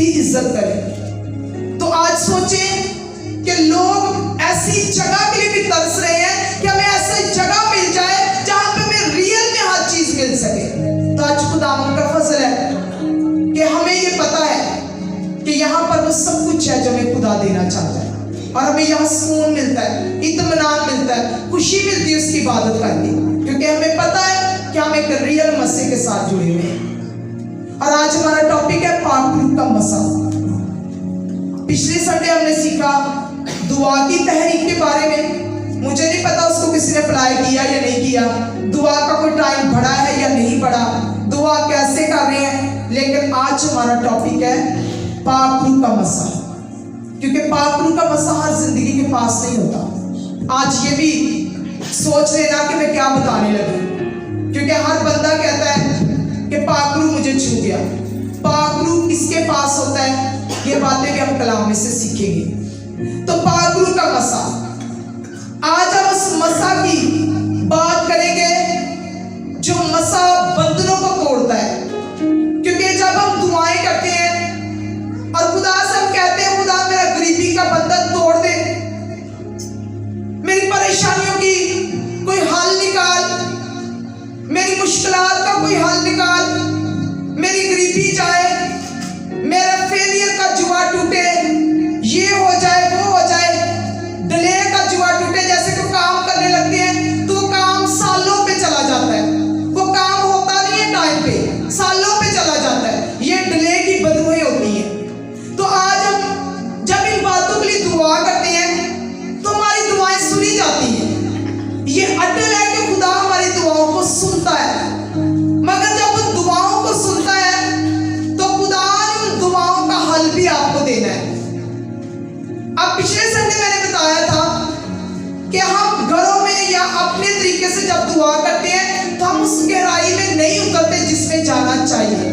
उसकी इज्जत करें। तो आज सोचें कि लोग ऐसी जगह के लिए भी तरस रहे हैं कि हमें ऐसी जगह मिल जाए जहां पे हमें रियल में हर चीज मिल सके। तो आज खुदावंद का फजल है कि हमें ये पता है कि यहाँ पर वो सब कुछ है जो हमें खुदा देना चाहता है, और हमें यहाँ सुकून मिलता है, इत्मीनान मिलता है, खुशी मिलती है उसकी इबादत करके, क्योंकि हमें पता है कि हम एक रियल मसीह के साथ जुड़े हुए हैं। और आज हमारा टॉपिक है पाक रूह का मसा। पिछले संडे हमने सीखा दुआ की तहरीक के बारे में। मुझे नहीं पता उसको किसी ने अप्लाई किया या नहीं किया, दुआ का कोई टाइम बढ़ा है या नहीं बढ़ा, दुआ कैसे कर रहे हैं, लेकिन आज हमारा टॉपिक है पाक रूह का मसा। क्योंकि पाक रूह का मसा हर जिंदगी के पास नहीं होता। आज ये भी सोच लेना कि मैं क्या बताने लगी, क्योंकि हर बंदा कहता है कि पाक रूह मुझे छू गया। पाक रूह किसके पास होता है, ये बातें भी हम कलाम में से सीखेंगे। तो पाक रूह का मसा, आज हम उस मसा की बात करेंगे जो मसा बंधनों को तोड़ता है। क्योंकि जब हम दुआएं करते हैं और खुदा से हम कहते हैं खुदा मेरा गरीबी का बंधन तोड़ दे, मेरी परेशानियों की कोई हल निकाल, मेरी मुश्किलात का कोई हल निकाल, मेरी गरीबी जाए, मेरा फेलियर का जुआ टूटे, ये हो जाए वो हो जाए, डिले का जुआ टूटे। जैसे कोई काम करने लगते हैं तो काम सालों पे चला जाता है, वो काम होता नहीं है टाइम पे, सालों पे चला जाता है, ये डिले की बदबू होती है। तो आज हम जब इन बातों के लिए दुआ करते हैं तो हमारी दुआएं सुनी जाती हैं। ये अटल है कि खुदा हमारी दुआओं को सुनता है, मगर जब उन दुआओं को सुनता है तो खुदा ने उन दुआओं का हल भी आपको देना है। अब पिछले संडे मैंने बताया था कि हम घरों में या अपने तरीके से जब दुआ करते हैं तो हम उस गहराई में नहीं उतरते जिसमें जाना चाहिए,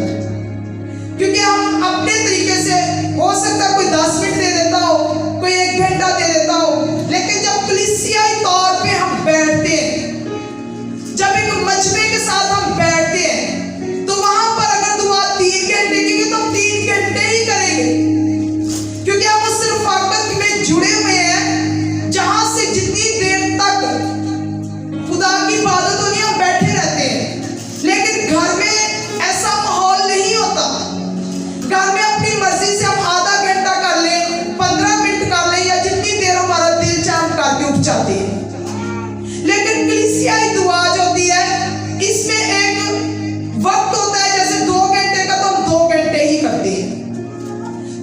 क्योंकि हम अपने तरीके से, हो सकता है कोई 10 मिनट दे देता हो, कोई 1 घंटा दे देता हो, लेकिन जब कलीसियाई तौर पे हम बैठते हैं, जब एक मजमे के साथ हम बैठते हैं, तो वहां पर अगर दुआ 3 घंटे की तो हम 3 घंटे ही करेंगे, क्योंकि हम उस सिर्फ वक्त में जुड़े हुए हैं जहां से जितनी देर तक खुदा की इबादत होनी हम बैठे रहते हैं। लेकिन घर में ऐसा माहौल नहीं होता। घर में अपनी मर्जी से हम आधा घंटा कर लें, 15 मिनट कर लें, या जितनी देर हमारा दिल चाह करके उठ जाते हैं। लेकिन कलीसियाई दुआ जो होती है, इसमें एक वक्त होता है, जैसे 2 घंटे का, तो हम 2 घंटे ही करते हैं।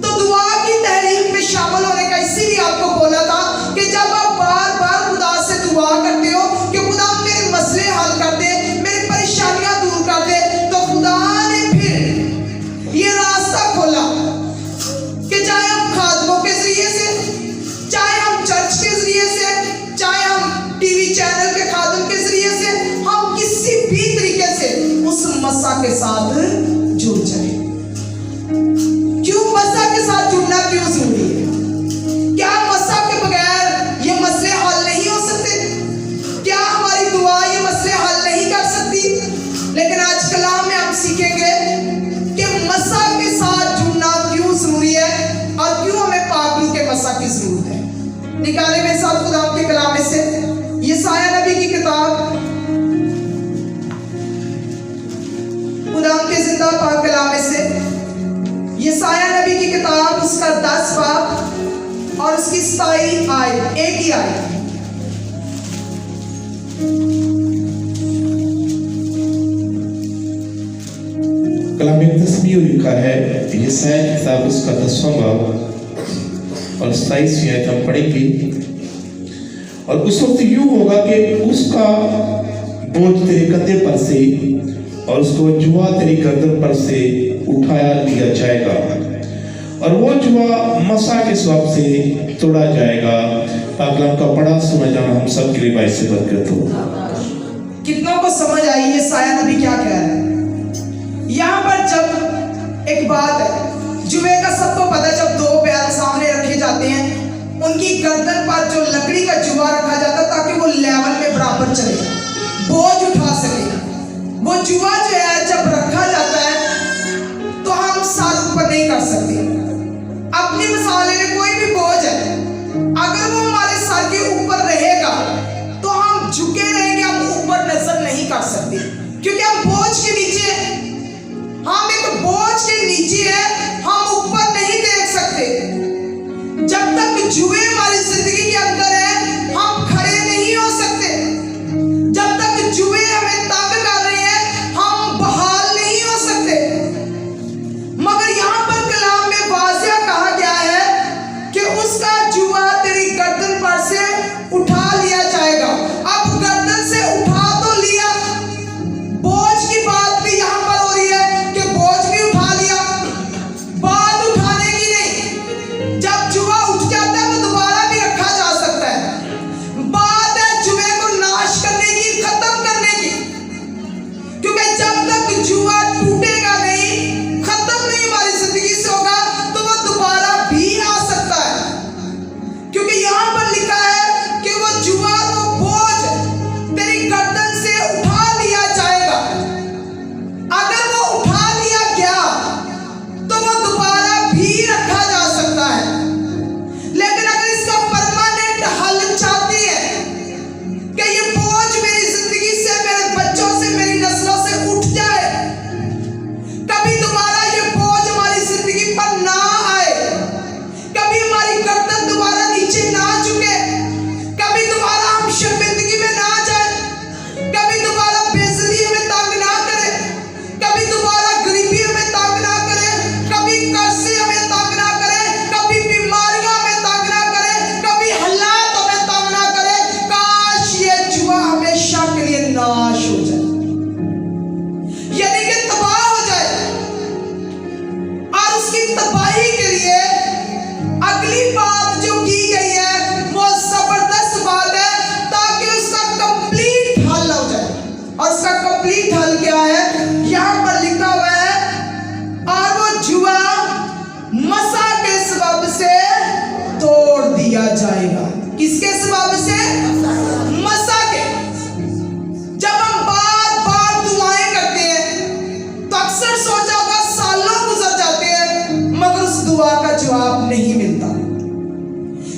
तो दुआ की तहरीक में शामिल होने का इसीलिए आपको बोला था कि जब आप बार बार खुदा से दुआ करते हो कि खुदा मेरे मसले हल कर दे, मेरी परेशानियां दूर कर दे, तो खुदा ने फिर ये रास्ता खोला कि चाहे हम खादमों के जरिए से, चाहे हम चर्च के जरिए से, चाहे हम टीवी चैनल के खादम के जरिए से, हम किसी भी तरीके से उस मसा के साथ जुड़ जाए। क्यों मसा के साथ जुड़ना क्यों जरूरी है? क्या मसा के बगैर ये मसले हल नहीं हो सकते? क्या हमारी दुआ ये मसले हल नहीं कर सकती? लेकिन आज कलाम में हम सीखेंगे कि मसा के साथ जुड़ना क्यों जरूरी है और क्यों हमें पाक रूह के मसा की जरूरत है। निकाले मेरे साथ खुदा के कलाम में से यशायाह नबी की किताब, खुदा के जिंदा पाक कलाम में से यशायाह नबी की किताब, उसका 10 बाब और उसकी 27 आयत, एक ही आयत। कलाम में तस्बीह लिखा है, यशायाह की किताब उसका 10वां बाब और 27वीं आयत हम पढ़ेंगे। और उस वक्त यूं होगा कि उसका बोझ तेरे कंधे पर से और उसको जुआ तेरी गर्दन पर से उठाया लिया जाएगा, और वो जुआ मसा के स्वाब से तोड़ा जाएगा। कलाम का पढ़ा सुना जाना हम सब के लिए बाइस से बरकत हो। कितनों को समझ आई यशायाह नबी क्या कह रहा है? यहाँ पर जब एक बात है, जुए का सबको पता है, जब 2 बैल सामने रखे जाते हैं, उनकी गर्दन पर जो लकड़ी का जुआ रखा जाता है ताकि वो लेवल में बराबर चले, बोझ उठा सके। वो जुआ जो है जब रखा जाता है तो हम साथ ऊपर नहीं कर सकते, क्योंकि हम बोझ के नीचे हैं। हम एक बोझ के नीचे है, हम ऊपर नहीं देख सकते। जब तक जुए हमारी जिंदगी के अंदर है, हम खड़े नहीं हो सकते। जब तक जुए हमें तंग कर रहे हैं, हम बहाल नहीं हो सकते। मगर यहाँ पर कलाम में वाज़िह कहा गया है कि उसका जुआ तेरी गर्दन पर से उठा लिया जाएगा। अब गर्दन से उठा तो लिया, बोझ की बात भी यहाँ पर हो रही है कि बोझ भी उठा लिया, बात उठाने की नहीं। जब जुआ उठ जाता है वो दोबारा भी रखा जा सकता है। बात है जुए को नाश करने की, खत्म करने की। क्योंकि जब तक जुआ टूटेगा नहीं, खत्म नहीं हमारी जिंदगी से होगा, तो वो दोबारा भी आ सकता है। क्योंकि यहाँ पर लिखा है कि वो जुआ तो बोझ तेरी गर्दन से उठा लिया जाएगा। अगर वो उठा लिया गया तो वो दोबारा भी रखा जा सकता है। लेकिन अगर इसका परमानेंट हल चाहती है कि ये बोझ मेरी जिंदगी से, मेरे बच्चों से, मेरी नस्लों से उठ जाए, कभी दोबारा ये बोझ हमारी जिंदगी पर ना आए, कभी हमारी गर्दन दोबारा नीचे ना झुके, कभी दोबारा हम शर्मिंदगी में ना जाए, कभी दोबारा बेइज्जती हमें तंग ना करे, कभी दोबारा गरीबी हमें तंग ना करे, कभी कर्ज़े हमें तंग ना करे, कभी बीमारियां हमें तंग ना करे, कभी हालात हमें तंग ना करे। काश ये जुआ हमेशा के लिए नाश हो जाए, यानी कि तबाह हो जाए। और उसकी तबाही के लिए अगली बात जो की गई है वो जबरदस्त बात है, ताकि उसका कंप्लीट हल हो जाए। और उसका कंप्लीट हल क्या है? यहाँ पर लिखा हुआ है, और वो जुआ मसा के सबब से तोड़ दिया जाएगा। किसके सबब से? मसा के। जब हम बार बार दुआएं करते हैं तो अक्सर सोचा होगा सालों गुजर जाते हैं, मगर उस दुआ का जवाब नहीं मिलता।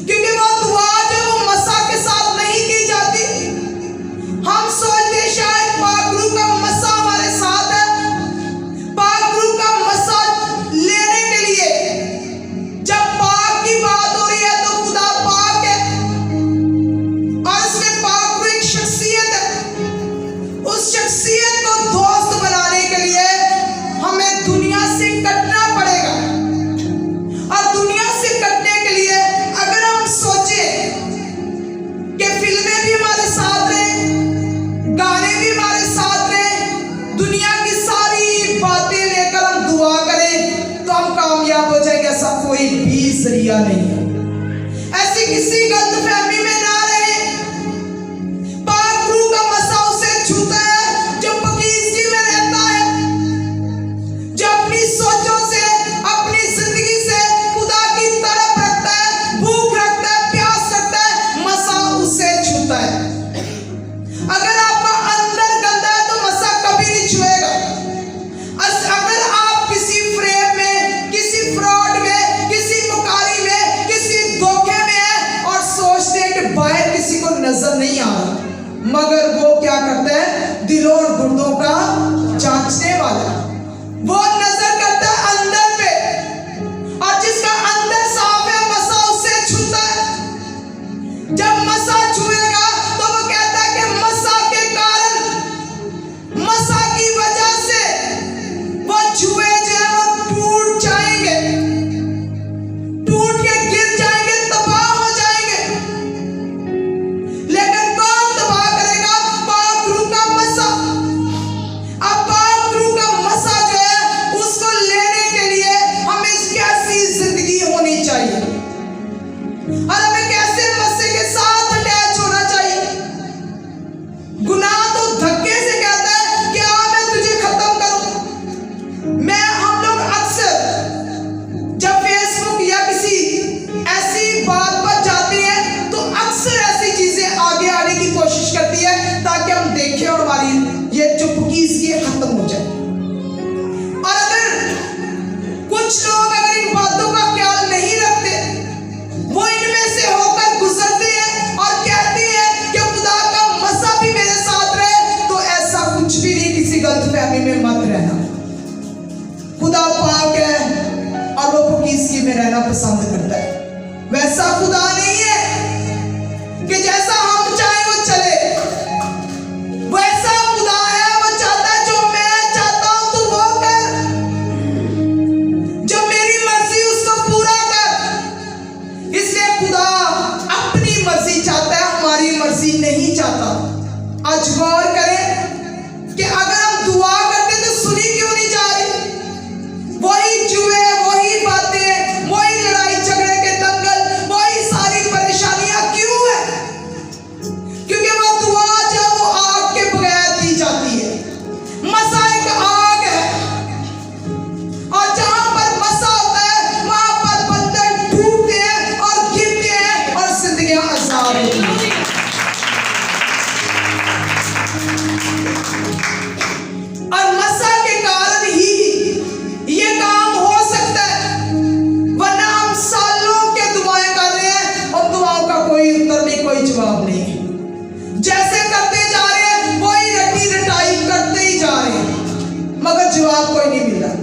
क्योंकि वो दुआ जो वो मसा के साथ नहीं की जाती। हम सोचते शायद पाक रूह का मसा हमारे साथ है। पाक रूह का मसा लेने के लिए जब पाक की बात हो रही है तो खुदा पाक है, और उसमें पाक रूह एक शख्सियत है। उस शख्सियत को दोस्त बनाने के लिए हमें दुनिया से कटना पड़ेगा। और दुनिया से कटने के लिए अगर हम सोचें कि फिल्में भी हमारे साथ रहें, गाने भी हमारे साथ रहें, दुनिया की सारी बातें लेकर हम दुआ करें, तो हम कामयाब हो जाएंगे। ऐसा कोई भी जरिया नहीं है। ऐसी किसी गलतफहमी में ना रहे। पाक रूह का मसा उसे छूता है जो पाकीज़गी में रहता है, जो अपनी सोचों से, अपनी जिंदगी से खुदा की तड़प रखता है, भूख रखता है, प्यास रखता है, मसा उसे छूता है। अगर आपका अंदर गंदा है तो मसा कभी नहीं छुएगा। अगर आप किसी फ्रेम में, किसी फ्रॉड में, किसी मुकारी में, किसी धोखे में है और सोचते हैं कि बाहर किसी को नजर नहीं आ रहा, मगर वो क्या करता है? दिलों और गुर्दों का जांचने वाला है। वो नजर करता है अंदर पे, और जिसका अंदर साफ है मसा उसे छूता है। जब मसा छुएगा तो वो कहता है कि मसा के कारण, मसा की वजह से वो जुए जो है वो टूट जाएंगे, टूट के गिर जाएंगे, तबाह हो जाएंगे। लेकिन कौन तबाह करेगा? पाक रूह का मसा। अब पाक रूह का मसा जो है पसंद करता है। वैसा खुदा नहीं है कि जैसा हम चाहे वो चले, वैसा खुदा है, वो चाहता है जो मैं चाहता हूं तू वो कर, जो मेरी मर्जी उसको पूरा कर। इसलिए खुदा अपनी मर्जी चाहता है, हमारी मर्जी नहीं चाहता। आज गौर करें कि अगर हम दुआ करते तो सुनी क्यों नहीं जा रही? वही जुए, वही बातें, वही लड़ाई झगड़े के दंगल, वही सारी परेशानियां क्यों है? क्योंकि वो दुआ जो वो आग के बगैर दी जाती है। मसा एक आग है, और जहां पर मसा होता है वहां पर बंधन टूटते हैं और गिरते हैं और जिंदगियां आजाद होती हैं। और मसा के कारण ही ये काम हो सकता है, वरना हम सालों के दुआएं कर रहे हैं और दुआओं का कोई उत्तर नहीं, कोई जवाब नहीं है। जैसे करते जा रहे हैं वही रटी रटाई करते ही जा रहे हैं, मगर जवाब कोई नहीं मिल रहा।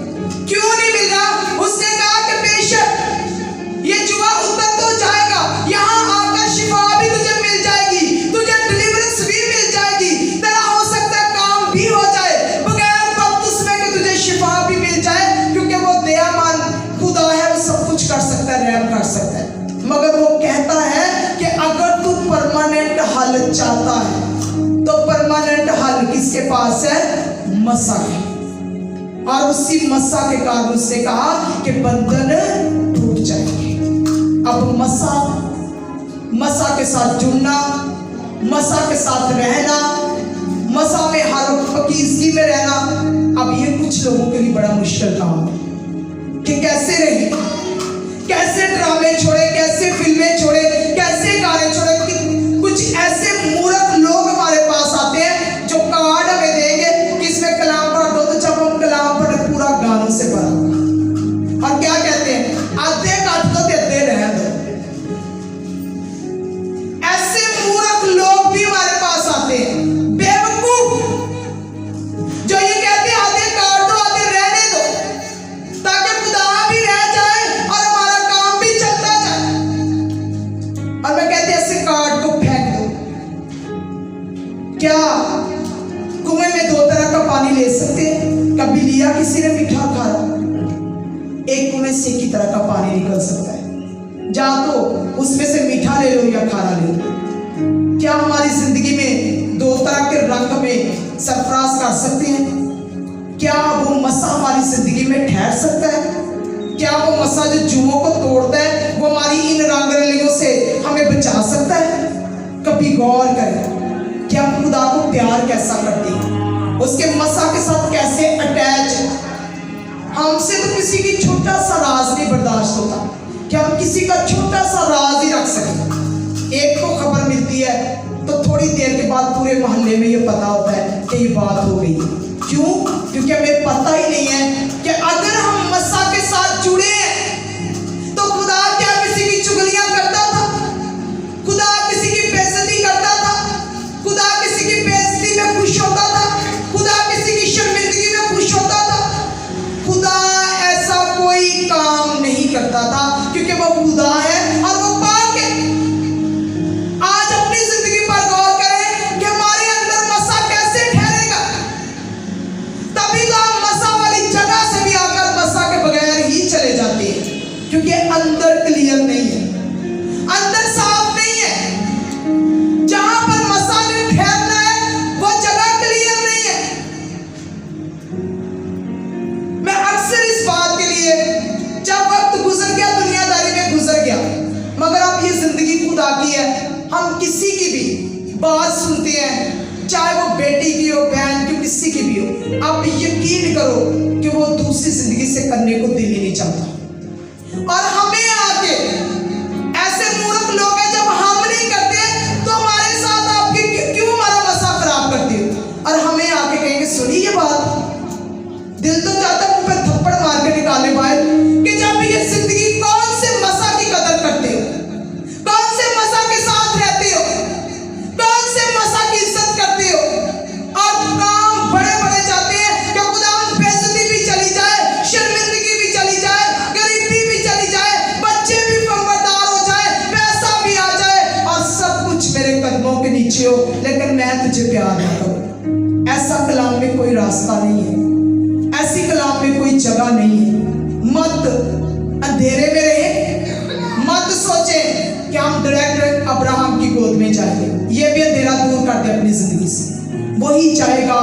क्यों नहीं मिल रहा? उसने कहा कि बेशक ये जुआ उत्तर तो जाएगा, यहाँ आकर शिफा भी तुझे मिल जाएगी, तुझे डिलीवरेंस भी मिल जाएगी, तेरा हो सकता है काम भी हो जाए, बगैर बपतिस्मे के तुझे शिफा भी मिल जाए, क्योंकि वो दयावान खुदा है, वो सब कुछ कर सकता है, रहम कर सकता है। मगर वो कहता है कि अगर तू परमानेंट हल चाहता है तो परमानेंट हल किसके पास है? मसा के। और उसी मसा के कारण उसने कहा कि बंधन टूट जाएंगे। अब मसा के साथ जुड़ना, मसा के साथ रहना, मसा में हर फकीजगी में रहना, अब ये कुछ लोगों के लिए बड़ा मुश्किल काम है कि कैसे रहे, कैसे ड्रामे छोड़े, कैसे फिल्में छोड़े, कैसे गाने छोड़े। कुछ ऐसे मूर्ख लोग हमारे पास आते हैं जो कार्ड हमें देंगे कि इसमें कलाम पढ़ दो, तो जब हम कलाम पढ़े पूरा गानों से भरा होगा, और क्या कहते हैं? आधे काट दो, आधे रहने दो। ऐसे मूर्ख लोग भी हमारे पास आते हैं, बेवकूफ, जो ये कहते हैं आधे काट दो, आधे रहने दो, ताकि खुदा भी रह जाए और हमारा काम भी चलता जाए। और मैं कहते हैं ऐसे कार्ड को फेंक दो। क्या कुएं में दो तरह का पानी ले सकते हैं? कभी लिया किसी ने मीठा खारा? एक कुएं से की तरह का पानी निकल सकता है, जा तो उसमें से मीठा ले लो या खारा ले लो। क्या हमारी जिंदगी में दो तरह के रंग में सरफराज कर सकते हैं? क्या वो मसा हमारी जिंदगी में ठहर सकता है? क्या वो मसा जो जुओं को तोड़ता है वो हमारी इन रंग रलियों से हमें बचा सकता है? कभी गौर करें कि हम खुदा को प्यार कैसा करते हैं, उसके मसा के साथ कैसे अटैच है। हमसे तो किसी की छोटा सा राज नहीं बर्दाश्त होता कि हम किसी का छोटा सा राज ही रख सकें। एक को खबर मिलती है तो थोड़ी देर के बाद पूरे मोहल्ले में ये पता होता है कि ये बात हो गई। क्यों? क्योंकि हमें पता ही नहीं है कि अगर हम मसा के साथ जुड़े हैं तो खुदा क्या किसी की चुगलियां करता था? खुदा किसी की बेइज्जती करता था? खुदा किसी की बेइज्जती में खुश होता था? खुदा किसी की शर्मिंदगी में खुश होता था? खुदा ऐसा कोई काम नहीं करता था, क्योंकि वो खुदा है और वो पाक है। आज अपनी जिंदगी पर गौर करें कि हमारे अंदर मसा कैसे ठहरेगा। तभी तो हम मसा वाली जगह से भी आकर मसा के बगैर ही चले जाते हैं, क्योंकि अंदर क्लियर नहीं है, अंदर साफ नहीं है। जहां पर मसा ने ठहरना है वो जगह क्लियर नहीं है। मैं अक्सर इस बात के लिए, जब वक्त गुजर गया, दुनियादारी में गुजर गया, मगर अब ये जिंदगी खुदा की है, हम किसी की भी बात सुनते हैं, चाहे वो बेटी की हो, बहन की, किसी की भी हो, आप यकीन करो कि वो दूसरी जिंदगी से करने को दिल ही नहीं चाहता। और हमें आके ऐसे मूर्ख लोग हैं, जब हम नहीं करते तो हमारे साथ आपके क्यों हमारा मसा खराब करते हो? और हमें आके कहेंगे सुनी ये बात, दिल तो चाहता है मुंह पे थप्पड़ मार के निकाले बाहर कि जब ये जिंदगी, कौन से मसा की कदर करते हो? कौन से मसा के साथ रहते हो? कौन से मसा की इज्जत करते हो? और काम बड़े बड़े जाते हैं कि खुदा बेइज्जती भी चली जाए, शर्मिंदगी भी चली जाए, गरीबी भी चली जाए, नीचे हो लेकिन मैं तुझे प्यार ना करूं। ऐसा कलाम में कोई रास्ता नहीं है, ऐसी कलाम में कोई जगह नहीं है। मत अंधेरे में रहे, मत सोचे कि हम डायरेक्ट अब्राहम की गोद में जाएंगे। ये भी अंधेरा दूर कर दे अपनी जिंदगी से। वही जाएगा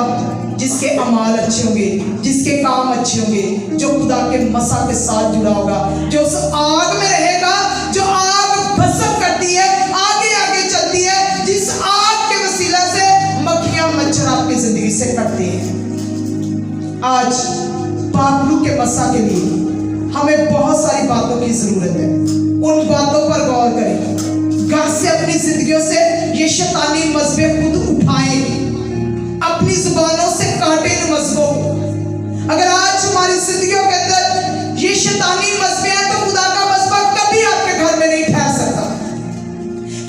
जिसके अमाल अच्छे होंगे, जिसके काम अच्छे होंगे, जो खुदा के मसा के साथ जुड़ा होगा, जो उस आग में रहेगा, जो आग भस्म करती है, आगे आगे चलती है, जिस आग के वसीला से मक्खियां मच्छर आपकी जिंदगी से कटते हैं। आज पाकलू के मसा के लिए हमें बहुत सारी बातों की जरूरत है। उन बातों पर गौर करें। घर से अपनी जिंदगियों से ये शैतानी मजबे खुद उठाएं, अपनी जुबानों से काटे इन मजबों को। अगर आज हमारी जिंदगियों के अंदर ये शैतानी मजबे हैं तो खुदा का मजबा कभी आपके घर में नहीं ठहर सकता,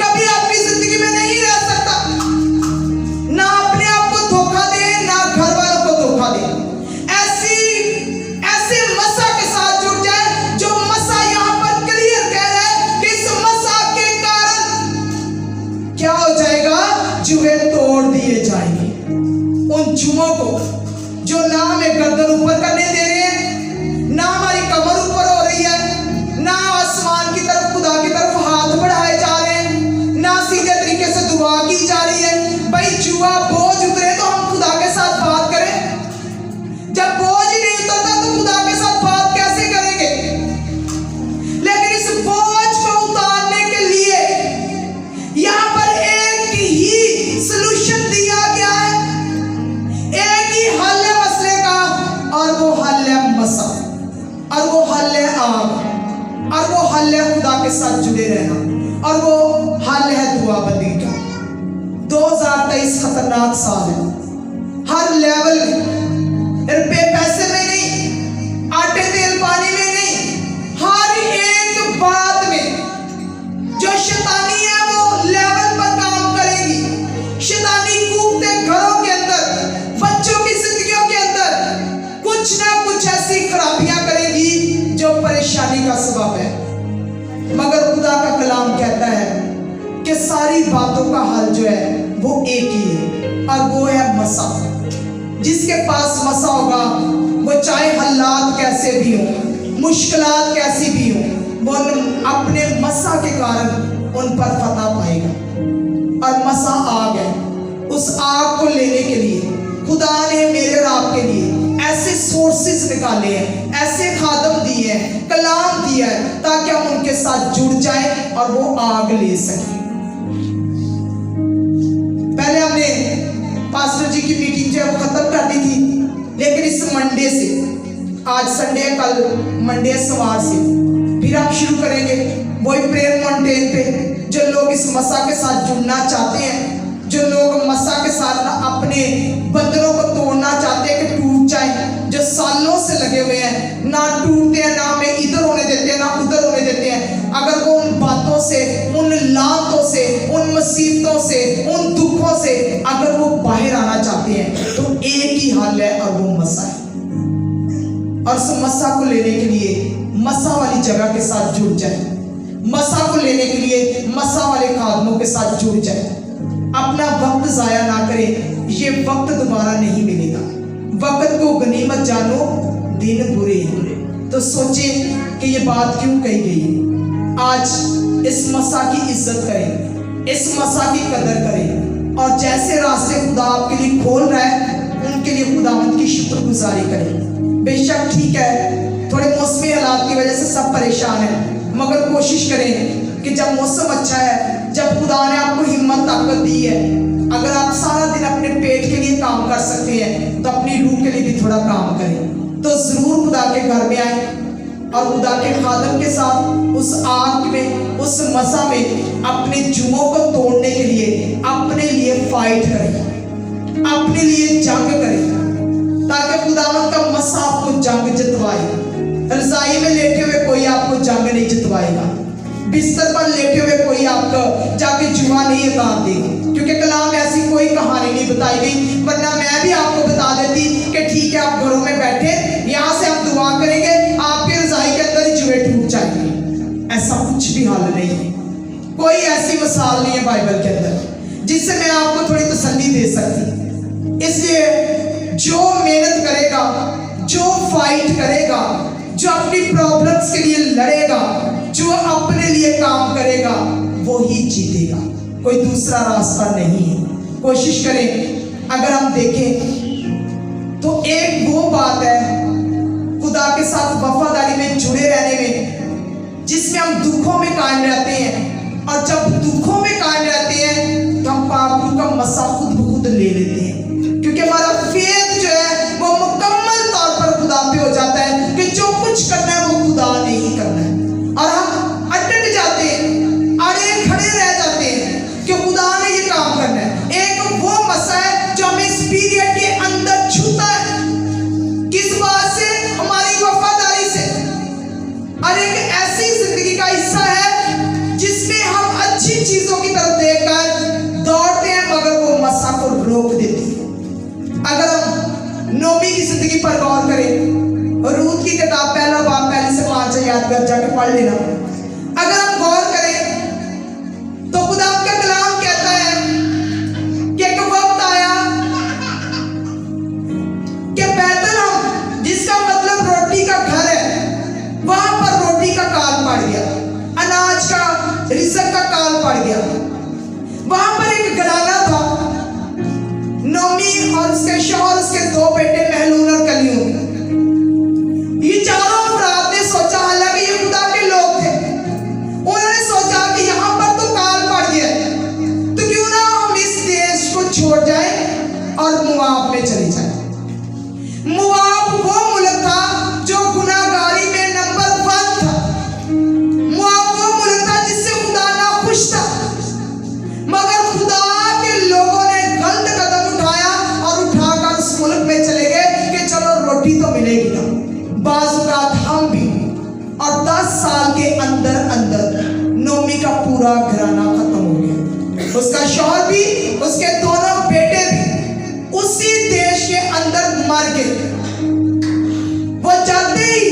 कभी आपकी जिंदगी में नहीं रह सकता। ना अपने आप को धोखा दे, ना घर वालों को धोखा दे। ऐसे मसा के साथ जुड़ जाए जो मसा यहां पर क्लियर कह रहा है कि इस मसा के कारण क्या हो जाएगा, जुए तोड़ दिए जाएंगे। उन जुओं को जो ना हमें गर्दन ऊपर करने दे रहे हैं, ना हमारी कमर ऊपर हो रही है, ना आसमान की तरफ खुदा की तरफ हाथ बढ़ाए जा रहे हैं, ना सीधे तरीके से दुआ की जा रही है। भाई जुआ बोझ उतरे तो हम खुदा के साथ बात करें, जब बोझ ही नहीं उतरता तो खुदा के साथ बात कैसे करेंगे। लेकिन इस बोझ को उतारने के लिए यहां पर एक ही सलूशन दिया गया है, एक ही हल है मसले का, और वो हल है मसा, और वो हल है आग, और वो हल है खुदा के साथ जुड़े रहना, और वो हल है दुआ बंदी का। 2023 खतरनाक साल है, हर लेवल में, रुपए पैसे में नहीं, आटे तेल पानी में नहीं, हर एक बात में जो शैतानी है वो लेवल पर काम करेगी। शैतानी कूदते घरों के अंदर, बच्चों की जिंदगियों के अंदर कुछ ना कुछ ऐसी खराबियां करेगी जो परेशानी का सबब है। मगर खुदा का कलाम कहता है कि सारी बातों का हल जो है वो एक ही है, और वो है मसा। जिसके पास मसा होगा वो चाहे हालात कैसे भी हो, मुश्किलात कैसी भी हो, वो अपने मसा के कारण उन पर फतह पाएगा। और मसा आग है, उस आग को लेने के लिए खुदा ने मेरे और आपके लिए ऐसे सोर्सेस निकाले हैं, ऐसे खादम दिए हैं, कलाम दिया है, ताकि हम उनके साथ जुड़ जाएं और वो आग ले सकें। पहले हमने पास्टर जी की मीटिंग जो है वो खत्म कर दी थी, लेकिन इस मंडे से, आज संडे, कल मंडे सवार से फिर हम शुरू करेंगे वही प्रेयर माउंटेन पे। जो लोग इस मसा के साथ जुड़ना चाहते हैं, जो लोग मसा के साथ अपने बंधनों को तोड़ना चाहते हैं कि टूट जाए, जो सालों से लगे हुए हैं, ना टूटते हैं, ना हमें इधर होने देते हैं, ना उधर होने देते हैं। अगर वो उन बातों से, उन लातों से, उन मुसीबतों से, उन दुखों से अगर वो बाहर आना चाहते हैं तो एक ही हल है, और वो मसा है। और उस मसा को लेने के लिए मसा वाली जगह के साथ जुड़ जाए, मसा को लेने के लिए मसा वाले खादमों के साथ जुड़ जाए। अपना वक्त जाया ना करें, ये वक्त दोबारा नहीं मिलेगा। वक्त को गनीमत जानो, दिन बुरे हैं। तो सोचे कि ये बात क्यों कही गई है। आज इस मसा की इज्जत करें, इस मसा की कदर करें, और जैसे रास्ते खुदा आपके लिए खोल रहा है उनके लिए खुदावंद की शुक्रगुजारी करें। बेशक ठीक है, थोड़े मौसमी हालात की वजह से सब परेशान हैं, मगर कोशिश करें कि जब मौसम अच्छा है, जब खुदा ने आपको हिम्मत ताकत दी है, अगर आप सारा दिन अपने पेट के लिए काम कर सकते हैं तो अपनी रूह के लिए भी थोड़ा काम करें। तो जरूर खुदा के घर में आए और खुदा के खादम के साथ उस आग में, उस मसा में अपने जुमों को तोड़ने के लिए अपने लिए फाइट करें, अपने लिए जंग करें, ताकि खुदावंद का मसा आपको जंग जितवाए। रजाई में लेटे हुए कोई आपको जंग नहीं जितवाएगा, बिस्तर पर लेटे हुए कोई आपको जाके जुआ नहीं उतार देगा, क्योंकि कलाम में ऐसी कोई कहानी नहीं बताई गई। वरना मैं भी आपको बता देती कि ठीक है, आप घरों में बैठे, यहाँ से हम दुआ करेंगे, आपके रजाई के अंदर ही जुए टूट जाएंगे। ऐसा कुछ भी हाल नहीं है, कोई ऐसी मिसाल नहीं है बाइबल के अंदर जिससे मैं आपको थोड़ी तसल्ली दे सकती। इसलिए जो मेहनत करेगा, जो फाइट करेगा, जो अपनी प्रॉब्लम्स के लिए लड़ेगा, जो अपने लिए काम करेगा, वो ही जीतेगा। कोई दूसरा रास्ता नहीं है। कोशिश करें। अगर हम देखें तो एक वो बात है खुदा के साथ वफादारी में जुड़े रहने में, जिसमें हम दुखों में कायम रहते हैं। और जब दुखों में कायम रहते हैं तो हम पापों का मसा खुद ब खुद ले लेते हैं, क्योंकि हमारा फेथ जो है वो मुकम्मल तौर पर खुदा पे हो जाता है कि जो कुछ करना है वो खुदा ने ही करना है। और हम अटक जाते हैं, अड़े खड़े रह जाते हैं कि खुदा ने ये काम करना है। एक वो मसा है जो हमें इस पीरियड के अंदर छूता है। किस बात से? हमारी वफादारी से। और एक ऐसी जिंदगी का हिस्सा है जिसमें हम अच्छी चीजों की तरफ देखकर दौड़ते हैं, मगर वो मसा को रोक देती है। अगर हम नोमी की जिंदगी पर गौर करें, रूत की किताब पहला बाब पहले से 5 याद कर जाके पढ़ लेना। अगर हम गौर करें तो खुदा का कलाम कहता है कि एक वक्त आया कि बैतलहम, जिसका मतलब रोटी का घर है, वहां पर रोटी का काल पड़ गया, अनाज का, रिज़्क का काल पड़ गया। वहां पर एक घराना था, नोमी और उसके शौहर, उसके 2 बेटे महलून और कलियून। ये चारों अफराद ने सोचा, हालांकि ये खुदा के लोग थे, उन्होंने सोचा कि यहाँ पर तो काल पड़ गया, तो क्यों ना हम इस देश को छोड़ जाएं और मुआब में चले जाएं। मुआब वो मुल्क था जो गुनाहगारी में नंबर 1 था। मुआब वो मुल्क था जिससे खुदा ना खुश था, मगर खुदा के लोगों ने गलत कदम उठाया और उठाकर उस मुल्क में चले गए कि चलो रोटी तो मिलेगी ना। बाज़-औक़ात हम भी, और 10 साल के अंदर अंदर नोमी का पूरा घराना खत्म हो गया। उसका शौहर भी, उसके दोनों बेटे भी उसी देश के अंदर मर गए। वो जाते ही,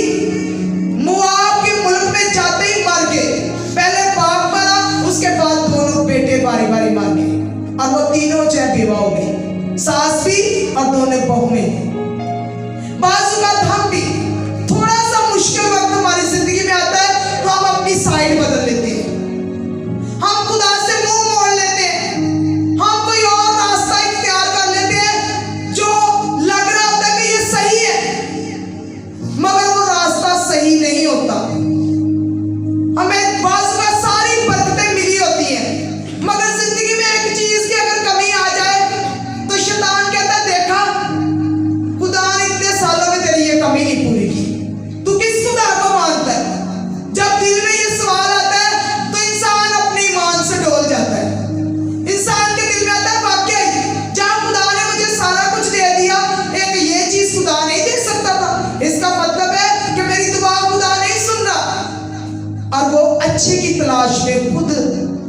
मुआब के मुल्क में जाते ही मर गए। पहले बाप मरा, उसके बाद दोनों बेटे बारी बारी मर गए, और वो तीनों जो है बेवा हो गए, सास भी और दोनों बहुएं। बाज़-औक़ात हम भी, थोड़ा सा मुश्किल वक्त हमारी जिंदगी में आता है तो हम अपनी साइड बदल लेते हैं, हम खुदा से मुंह मोड़ लेते हैं, हम कोई और रास्ता इख्तियार कर लेते हैं जो लग रहा होता है कि ये सही है, मगर वो रास्ता सही नहीं होता। हमें बाज़-औक़ात सारी बरकतें मिली होती हैं, मगर जिंदगी में एक चीज की अगर कमी आ जाए तो शैतान कहता है, देखा खुदा ने इतने सालों में तेरी ये कमी नहीं पूरी की, तू किस खुदा को मानता है? जब दिल में ये सवाल आता है तो इंसान अपनी ईमान से डोल जाता है। इंसान के दिल में आता है, वाकई जहां खुदा ने मुझे सारा कुछ दे दिया, एक ये चीज खुदा नहीं दे सकता था? इसका मतलब है कि मेरी दुआ खुदा नहीं सुन रहा। और वो अच्छे की तलाश में खुद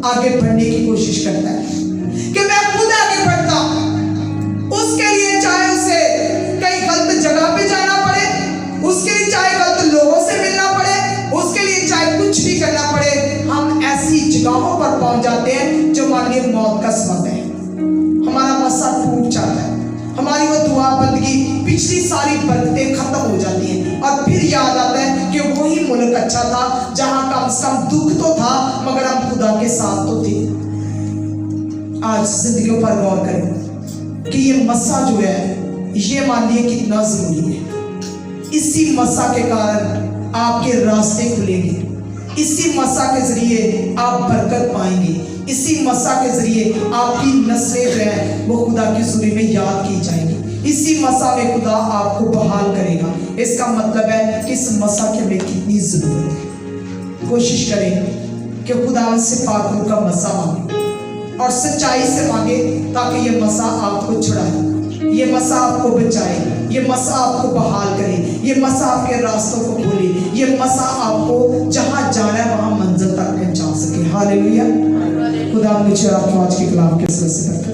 आगे बढ़ने की कोशिश करता है कि मैं खुद आगे बढ़ता हूं। उसके लिए चाहे उसे कई गलत जगह पे जाना पड़े, उसके लिए चाहे गलत लोगों से मिलना पड़े, उसके लिए चाहे कुछ भी करना पड़े, हम ऐसी जगहों पर पहुंच जाते हैं जो हमारे लिए मौत का सबब है। हमारा मसा टूट जाता है, हमारी वो दुआ बंदगी, पिछली सारी बरकतें खत्म हो जाती हैं, और फिर याद आता है कि वही मुल्क अच्छा था जहां कम से कम दुख तो था, मगर हम खुदा के साथ तो थे। आज जिंदगियों पर गौर करें कि ये मसा जो है, ये मानिए कितना जरूरी है। इसी मसा के कारण आपके रास्ते खुलेंगे, इसी मसा के जरिए आप बरकत पाएंगे, इसी मसा के जरिए आपकी नस्लें जो है वो खुदा की हुजूरी में याद की जाएंगी। इसी मसा में खुदा आपको बहाल करेगा। इसका मतलब है कि इस मसा की हमें कितनी जरूरत है। कोशिश करें कि खुदा से पाक रूह का मसा मांगे और सच्चाई से मांगे, ताकि ये मसा आपको छुड़ाए, ये मसा आपको बचाए, ये मसा आपको बहाल करे, ये मसा आपके रास्तों को खोले, ये मसा आपको जहां जाना है वहां मंजिल तक पहुंचा सके। हालेलुया। खुदा मुझे आपको आज के कलाम के सिलसिले